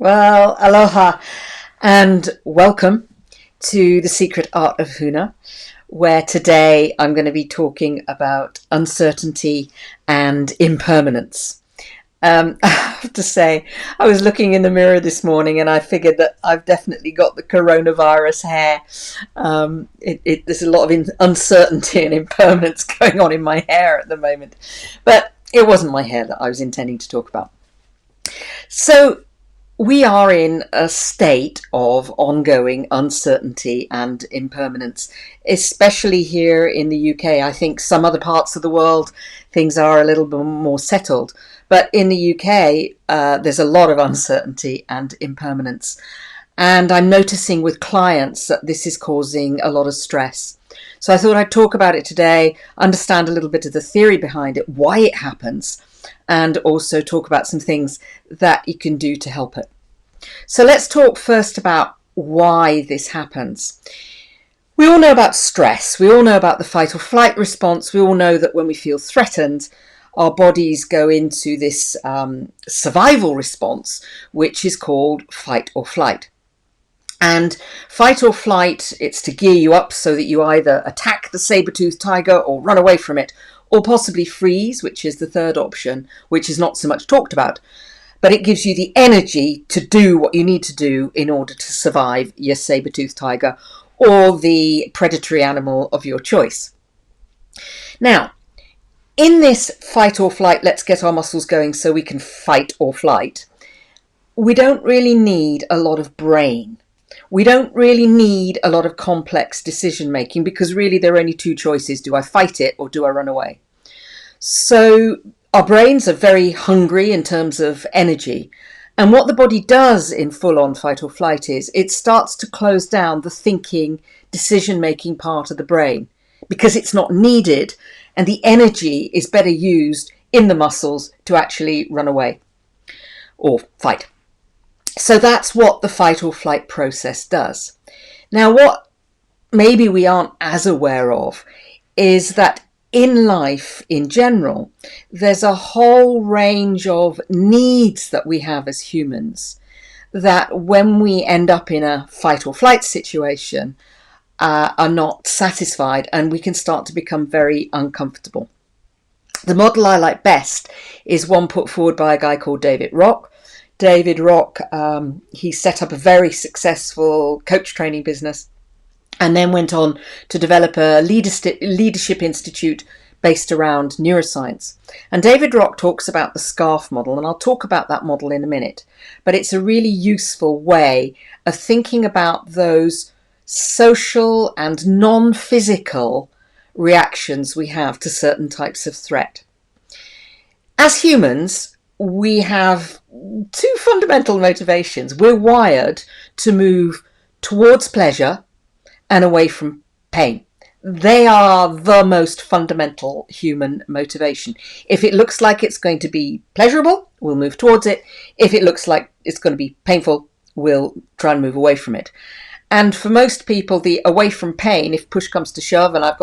Well, aloha and welcome to The Secret Art of Huna, where today I'm going to be talking about uncertainty and impermanence. I have to say, I was looking in the mirror this morning and I figured that I've definitely got the coronavirus hair. There's a lot of uncertainty and impermanence going on in my hair at the moment. But it wasn't my hair that I was intending to talk about. So, we are in a state of ongoing uncertainty and impermanence, especially here in the UK. I think some other parts of the world, things are a little bit more settled. But in the UK, there's a lot of uncertainty and impermanence. And I'm noticing with clients that this is causing a lot of stress. So I thought I'd talk about it today, understand a little bit of the theory behind it, why it happens, and also talk about some things that you can do to help it. So let's talk first about why this happens. We all know about stress. We all know about the fight or flight response. We all know that when we feel threatened, our bodies go into this survival response, which is called fight or flight. And fight or flight, it's to gear you up so that you either attack the saber-toothed tiger or run away from it, or possibly freeze, which is the third option, which is not so much talked about. But it gives you the energy to do what you need to do in order to survive your saber-toothed tiger or the predatory animal of your choice. Now, in this fight or flight, let's get our muscles going so we can fight or flight, we don't really need a lot of brain. We don't really need a lot of complex decision making because really there are only two choices. Do I fight it or do I run away? So our brains are very hungry in terms of energy. And what the body does in full-on fight or flight is it starts to close down the thinking, decision-making part of the brain because it's not needed and the energy is better used in the muscles to actually run away or fight. So that's what the fight or flight process does. Now, what maybe we aren't as aware of is that in life in general, there's a whole range of needs that we have as humans that when we end up in a fight or flight situation are not satisfied and we can start to become very uncomfortable. The model I like best is one put forward by a guy called David Rock. David Rock, he set up a very successful coach training business and then went on to develop a leadership institute based around neuroscience. And David Rock talks about the SCARF model, and I'll talk about that model in a minute. But it's a really useful way of thinking about those social and non-physical reactions we have to certain types of threat. As humans, we have two fundamental motivations. We're wired to move towards pleasure and away from pain. They are the most fundamental human motivation. If it looks like it's going to be pleasurable, we'll move towards it. If it looks like it's going to be painful, we'll try and move away from it. And for most people, the away from pain, if push comes to shove and I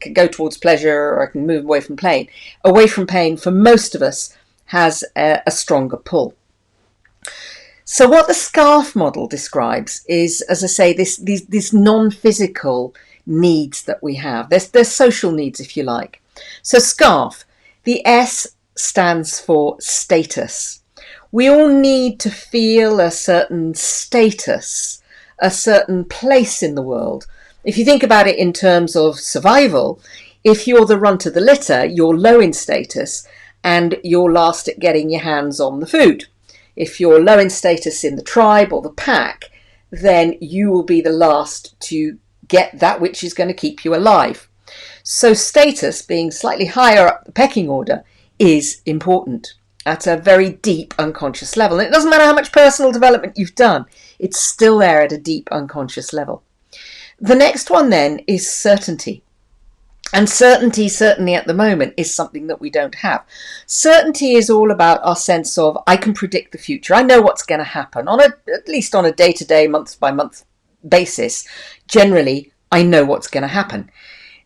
can go towards pleasure or I can move away from pain. Away from pain, for most of us, has a stronger pull. So what the SCARF model describes is, as I say, these non-physical needs that we have. They're social needs, if you like. So SCARF, the S stands for status. We all need to feel a certain status, a certain place in the world. If you think about it in terms of survival, if you're the runt of the litter, you're low in status and you're last at getting your hands on the food. If you're low in status in the tribe or the pack, then you will be the last to get that which is going to keep you alive. So status, being slightly higher up the pecking order, is important at a very deep unconscious level. And it doesn't matter how much personal development you've done, it's still there at a deep unconscious level. The next one then is certainty. And certainty, certainly at the moment, is something that we don't have. Certainty is all about our sense of, I can predict the future. I know what's going to happen, at least on a day-to-day, month-by-month basis. Generally, I know what's going to happen.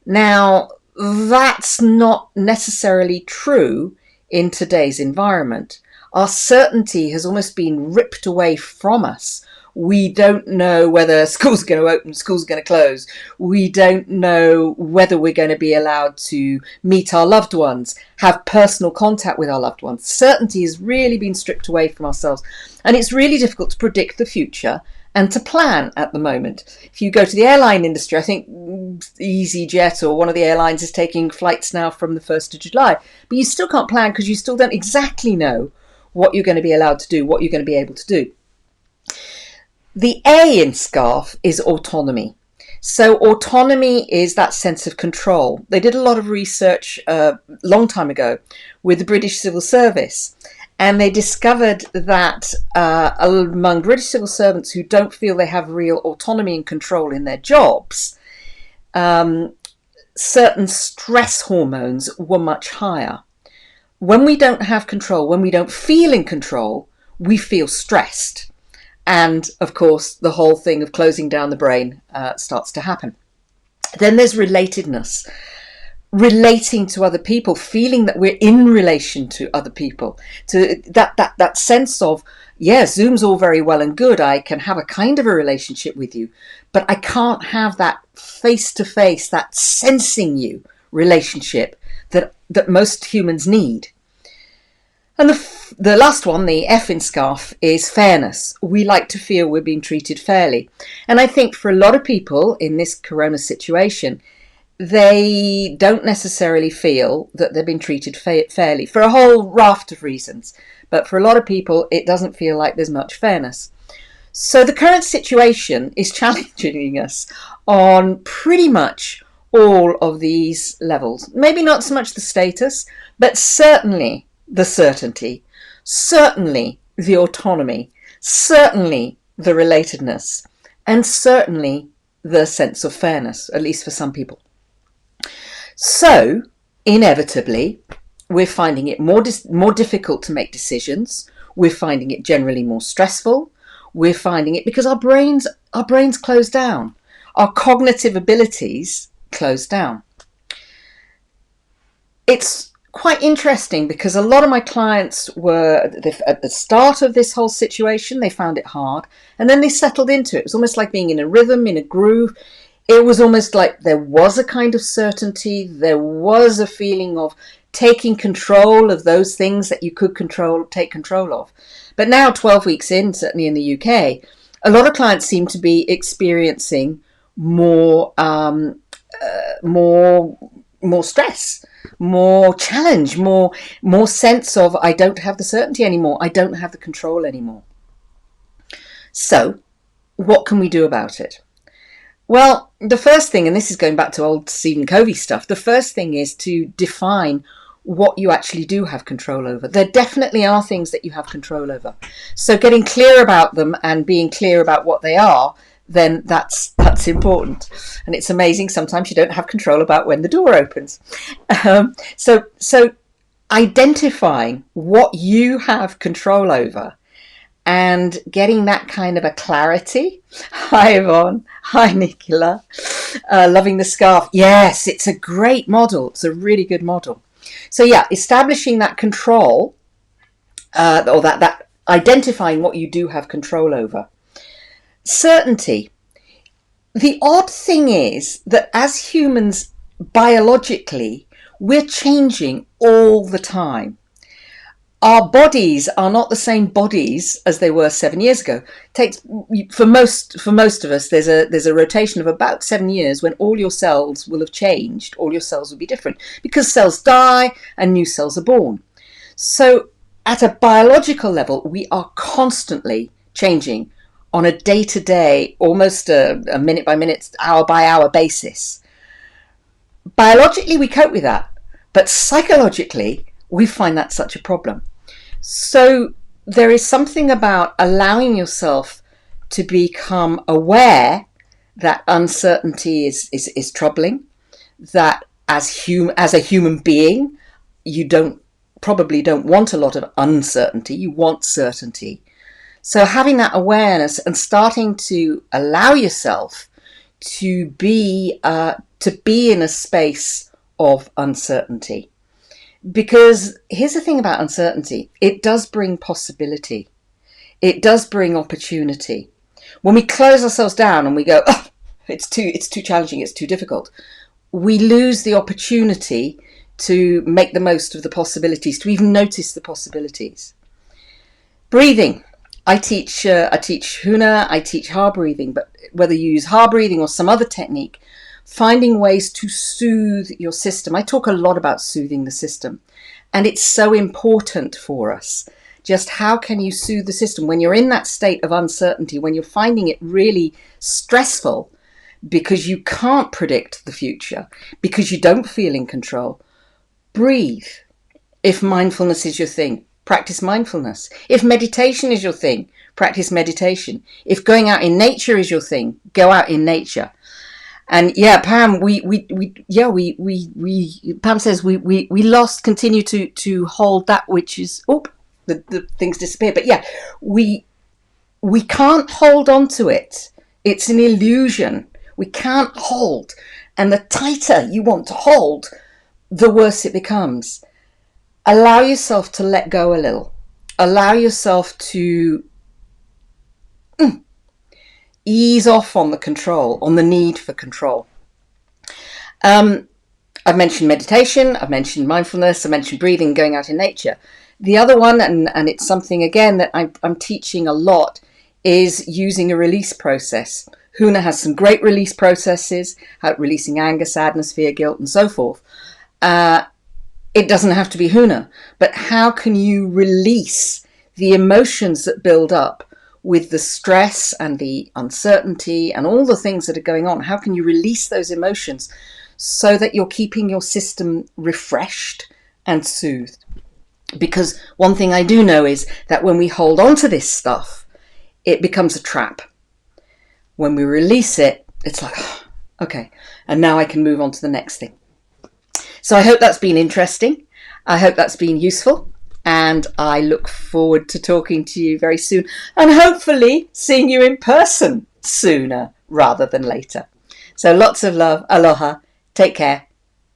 Now, that's not necessarily true in today's environment. Our certainty has almost been ripped away from us. We don't know whether school's going to open, school's going to close. We don't know whether we're going to be allowed to meet our loved ones, have personal contact with our loved ones. Certainty has really been stripped away from ourselves. And it's really difficult to predict the future and to plan at the moment. If you go to the airline industry, I think EasyJet or one of the airlines is taking flights now from the 1st of July. But you still can't plan because you still don't exactly know what you're going to be allowed to do, what you're going to be able to do. The A in SCARF is autonomy. So autonomy is that sense of control. They did a lot of research a long time ago with the British Civil Service, and they discovered that among British civil servants who don't feel they have real autonomy and control in their jobs, certain stress hormones were much higher. When we don't have control, when we don't feel in control, we feel stressed. And, of course, the whole thing of closing down the brain starts to happen. Then there's relatedness. Relating to other people, feeling that we're in relation to other people. To that sense of, yeah, Zoom's all very well and good. I can have a kind of a relationship with you, but I can't have that face-to-face, that sensing you relationship that most humans need. And the last one, the F in SCARF, is fairness. We like to feel we're being treated fairly. And I think for a lot of people in this corona situation, they don't necessarily feel that they're being treated fairly for a whole raft of reasons. But for a lot of people, it doesn't feel like there's much fairness. So the current situation is challenging us on pretty much all of these levels. Maybe not so much the status, but certainly the certainty, certainly the autonomy, certainly the relatedness, and certainly the sense of fairness, at least for some people. So, inevitably, we're finding it more difficult to make decisions. We're finding it generally more stressful. We're finding it because our brains close down. Our cognitive abilities close down. It's quite interesting because a lot of my clients were at the start of this whole situation, they found it hard, and then they settled into it. It was almost like being in a rhythm, in a groove. It was almost like there was a kind of certainty. There was a feeling of taking control of those things that you could take control of. But now, 12 weeks in, certainly in the UK, a lot of clients seem to be experiencing more stress, more challenge, more sense of I don't have the certainty anymore. I don't have the control anymore. So what can we do about it? Well, the first thing, and this is going back to old Stephen Covey stuff, the first thing is to define what you actually do have control over. There definitely are things that you have control over. So getting clear about them and being clear about what they are, then that's important. And it's amazing, sometimes you don't have control about when the door opens. So identifying what you have control over and getting that kind of a clarity. Hi Yvonne, hi Nicola, loving the scarf. Yes, it's a great model, it's a really good model. So yeah, establishing that control, or that identifying what you do have control over. Certainty. The odd thing is that as humans, biologically, we're changing all the time. Our bodies are not the same bodies as they were 7 years ago. For most of us, there's a rotation of about 7 years when all your cells will have changed, all your cells will be different, because cells die and new cells are born. So at a biological level, we are constantly changing on a day-to-day, almost a minute-by-minute, hour-by-hour basis. Biologically, we cope with that, but psychologically, we find that such a problem. So there is something about allowing yourself to become aware that uncertainty is troubling, that as a human being, you probably don't want a lot of uncertainty, you want certainty. So having that awareness and starting to allow yourself to be in a space of uncertainty. Because here's the thing about uncertainty. It does bring possibility. It does bring opportunity. When we close ourselves down and we go, oh, it's too challenging, it's too difficult, we lose the opportunity to make the most of the possibilities, to even notice the possibilities. Breathing. I teach Huna, I teach Ha breathing, but whether you use Ha breathing or some other technique, finding ways to soothe your system. I talk a lot about soothing the system, and it's so important for us. Just how can you soothe the system when you're in that state of uncertainty, when you're finding it really stressful because you can't predict the future, because you don't feel in control? Breathe. If mindfulness is your thing, practice mindfulness. If meditation is your thing, practice meditation. If going out in nature is your thing, go out in nature. And yeah, Pam, Pam says we continue to hold that which is, the things disappear. But yeah, we can't hold on to it. It's an illusion. We can't hold. And the tighter you want to hold, the worse it becomes. Allow yourself to let go a little. Allow yourself to ease off on the control, on the need for control. I've mentioned meditation, I've mentioned mindfulness, I've mentioned breathing, going out in nature. The other one, and it's something again that I'm teaching a lot, is using a release process. Huna has some great release processes, releasing anger, sadness, fear, guilt, and so forth. It doesn't have to be Huna, but how can you release the emotions that build up with the stress and the uncertainty and all the things that are going on? How can you release those emotions so that you're keeping your system refreshed and soothed? Because one thing I do know is that when we hold on to this stuff, it becomes a trap. When we release it, it's like, oh, okay, and now I can move on to the next thing. So I hope that's been interesting. I hope that's been useful. And I look forward to talking to you very soon and hopefully seeing you in person sooner rather than later. So lots of love. Aloha. Take care.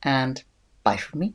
And bye from me.